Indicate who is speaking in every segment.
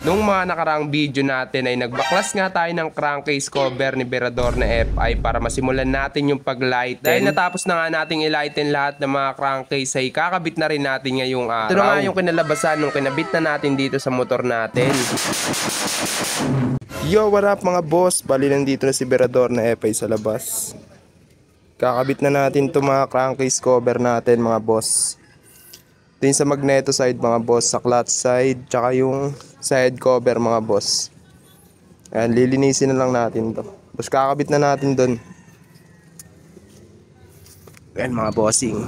Speaker 1: Nung mga nakaraang video natin ay nagbaklas nga tayo ng crankcase cover ni Virador na FI para masimulan natin yung paglighten. Dahil natapos na nga nating ilighten lahat ng mga crankcase ay kakabit na rin natin ngayong araw. Ito na nga yung kinalabasan nung kinabit na natin dito sa motor natin.
Speaker 2: Yo, what up mga boss? Bali nandito na si Virador na FI sa labas. Kakabit na natin itong mga crankcase cover natin mga boss. Ito yung sa magneto side mga boss, sa clutch side, tsaka yung side cover mga boss. Ayan, lilinisin na lang natin to. Tapos kakabit na natin dun. Ayan mga bossing.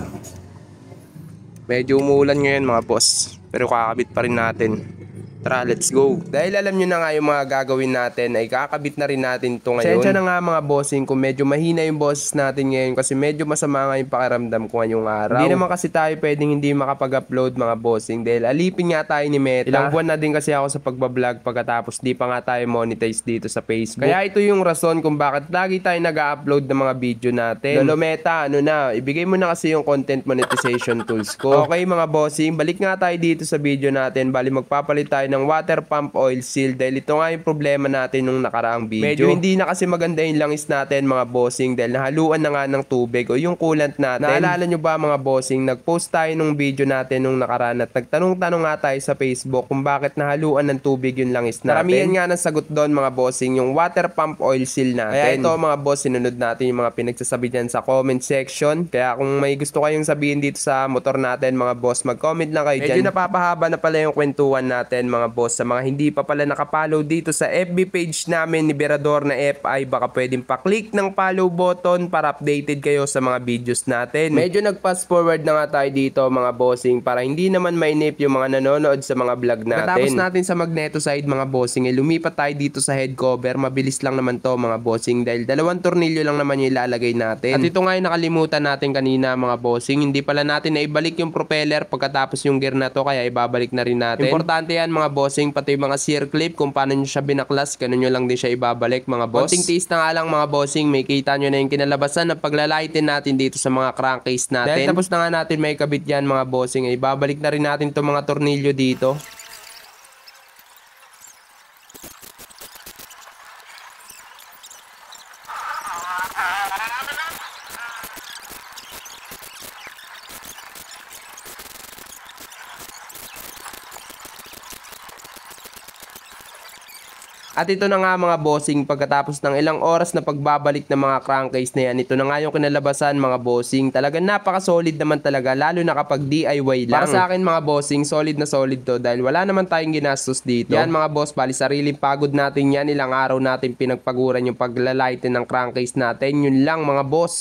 Speaker 2: Medyo umuulan ngayon mga boss, pero kakabit pa rin natin. Tara, let's go. Dahil alam nyo na nga yung mga gagawin natin ay kakabit na rin natin ito ngayon. Sensya na nga mga bossing kung medyo mahina yung boses natin ngayon kasi medyo masama nga yung pakiramdam ko ngayong araw. Hindi naman kasi tayo pwedeng hindi makapag-upload mga bossing dahil alipin nga tayo ni Meta. Ilang buwan na din kasi ako sa pagbablog pagkatapos di pa nga tayo monetize dito sa Facebook. Kaya ito yung rason kung bakit lagi tayo nag-upload ng mga video natin. Lolo Meta, ano na, ibigay mo na kasi yung content monetization tools ko. Okay mga bossing, balik nga tayo dito sa video natin. Bali magpapalit tayo ng water pump oil seal dahil ito nga yung problema natin nung nakaraang video. Medyo hindi na kasi maganda yung langis natin mga bossing dahil nahaluan na nga ng tubig o yung coolant natin. Naalala nyo ba mga bossing, nagpost tayo nung video natin nung nakaraan at nagtanong-tanong nga tayo sa Facebook kung bakit nahaluan ng tubig yung langis natin. Karamihan nga ng sagot doon mga bossing yung water pump oil seal natin. Kaya ito mga boss, sinunod natin yung mga pinagsasabi dyan sa comment section. Kaya kung may gusto kayong sabihin dito sa motor natin mga boss, mag-comment lang kayo dyan. Medyo napapahaba na pala yung kwentuhan natin mga boss. Sa mga hindi pa pala nakapollow dito sa FB page namin ni Virador na FI, baka pwedeng pa-click ng follow button para updated kayo sa mga videos natin. Medyo nag-fast forward na nga tayo dito mga bossing para hindi naman mainip yung mga nanonood sa mga vlog natin. Katapos natin sa magneto side mga bossing, lumipat tayo dito sa head cover. Mabilis lang naman to mga bossing dahil 2 tornilyo lang naman yung ilalagay natin. At ito nga yung nakalimutan natin kanina mga bossing, hindi pala natin naibalik yung propeller pagkatapos yung gear na to, kaya ibabalik na rin natin. Importante yan mga bossing, pati yung mga sear clip kung paano nyo siya binaklas, ganun nyo lang din siya ibabalik mga boss. Konting tiis na nga lang mga bossing, may kita nyo na yung kinalabasan ng paglalighten natin dito sa mga crankcase natin. Dahil tapos na nga natin may kabit yan mga bossing, ay ibabalik na rin natin itong mga tornilyo dito. At ito na nga mga bossing, pagkatapos ng ilang oras na pagbabalik ng mga crankcase na yan, ito na nga yung kinalabasan mga bossing. Talaga napaka-solid naman talaga, lalo na kapag DIY lang. Para sa akin mga bossing, solid na solid to dahil wala naman tayong ginastos dito. Yan mga boss, bali sariling pagod natin yan, ilang araw natin pinagpaguran yung paglalighten ng crankcase natin. Yun lang mga boss.